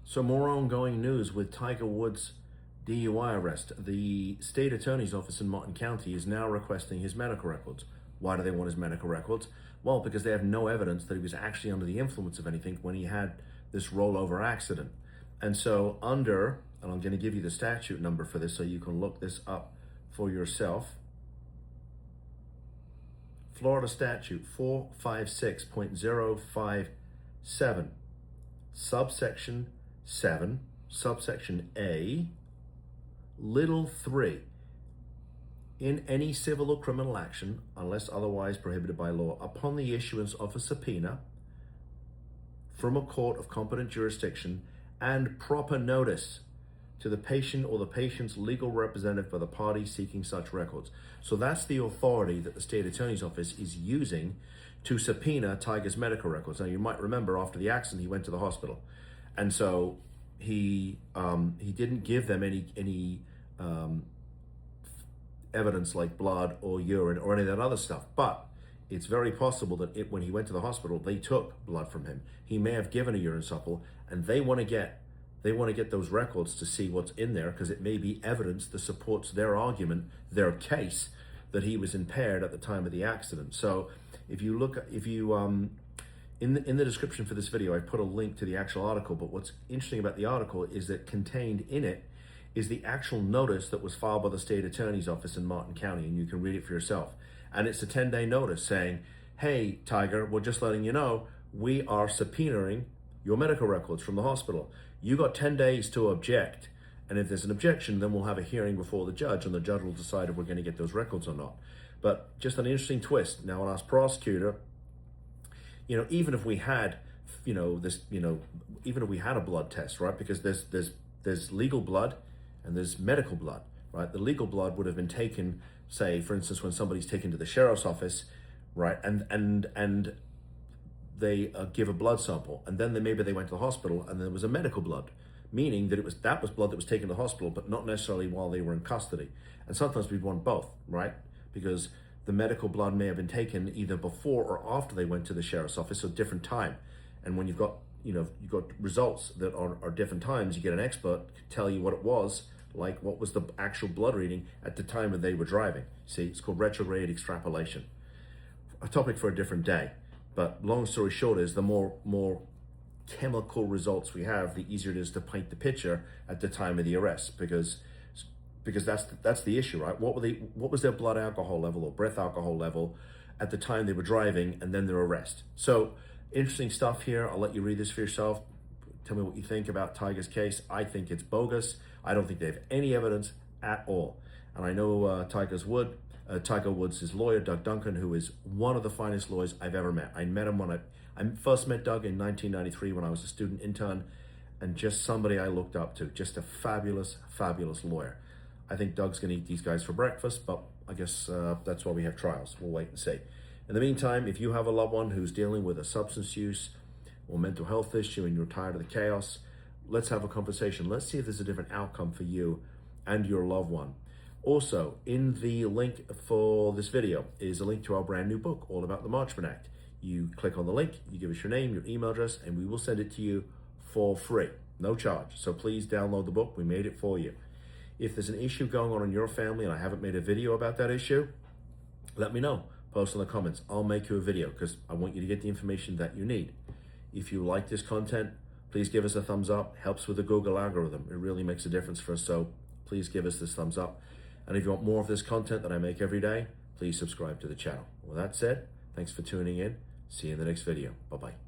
So more ongoing news with Tiger Woods' DUI arrest. The state attorney's office in Martin County is now requesting his medical records. Why do they want his medical records? Well, because they have no evidence that he was actually under the influence of anything when he had this rollover accident. And so and I'm going to give you the statute number for this so you can look this up for yourself. Florida statute 456.057, subsection 7, subsection A, little 3. In any civil or criminal action, unless otherwise prohibited by law, upon the issuance of a subpoena from a court of competent jurisdiction and proper notice to the patient or the patient's legal representative for the party seeking such records. So that's the authority that the state attorney's office is using to subpoena Tiger's medical records. Now, you might remember after the accident, he went to the hospital. And so he didn't give them any evidence like blood or urine or any of that other stuff. But it's very possible that when he went to the hospital, they took blood from him. He may have given a urine sample, and they want to get those records to see what's in there, because it may be evidence that supports their argument, their case, that he was impaired at the time of the accident. So in the description for this video, I put a link to the actual article, but what's interesting about the article is that contained in it is the actual notice that was filed by the state attorney's office in Martin County, and you can read it for yourself. And it's a 10-day notice saying, hey, Tiger, we're just letting you know, we are subpoenaing your medical records from the hospital. You got 10 days to object. And if there's an objection, then we'll have a hearing before the judge, and the judge will decide if we're going to get those records or not. But just an interesting twist. Now, on us prosecutor, even if we had, even if we had a blood test, right? Because there's legal blood and there's medical blood, right? The legal blood would have been taken, say, for instance, when somebody's taken to the sheriff's office, right? And they give a blood sample, and then maybe they went to the hospital and there was a medical blood, meaning that that was blood that was taken to the hospital, but not necessarily while they were in custody. And sometimes we'd want both, right? Because the medical blood may have been taken either before or after they went to the sheriff's office, so different time. And when you've got results that are different times, you get an expert to tell you what it was, like what was the actual blood reading at the time that they were driving. See, it's called retrograde extrapolation. A topic for a different day. But long story short is the more chemical results we have, the easier it is to paint the picture at the time of the arrest, because that's the issue, right? What was their blood alcohol level or breath alcohol level at the time they were driving, and then their arrest. So interesting stuff here. I'll let you read this for yourself. Tell me what you think about Tiger's case. I think it's bogus. I don't think they have any evidence at all. And I know Tiger Woods' lawyer, Doug Duncan, who is one of the finest lawyers I've ever met. I met him when I first met Doug in 1993 when I was a student intern, and just somebody I looked up to, just a fabulous, fabulous lawyer. I think Doug's gonna eat these guys for breakfast, but I guess that's why we have trials. We'll wait and see. In the meantime, if you have a loved one who's dealing with a substance use or mental health issue and you're tired of the chaos, let's have a conversation. Let's see if there's a different outcome for you and your loved one. Also, in the link for this video is a link to our brand new book, all about the Marchman Act. You click on the link, you give us your name, your email address, and we will send it to you for free, no charge. So please download the book. We made it for you. If there's an issue going on in your family and I haven't made a video about that issue, let me know. Post in the comments. I'll make you a video because I want you to get the information that you need. If you like this content, please give us a thumbs up. Helps with the Google algorithm. It really makes a difference for us. So please give us this thumbs up. And if you want more of this content that I make every day, please subscribe to the channel. With that said, thanks for tuning in. See you in the next video. Bye-bye.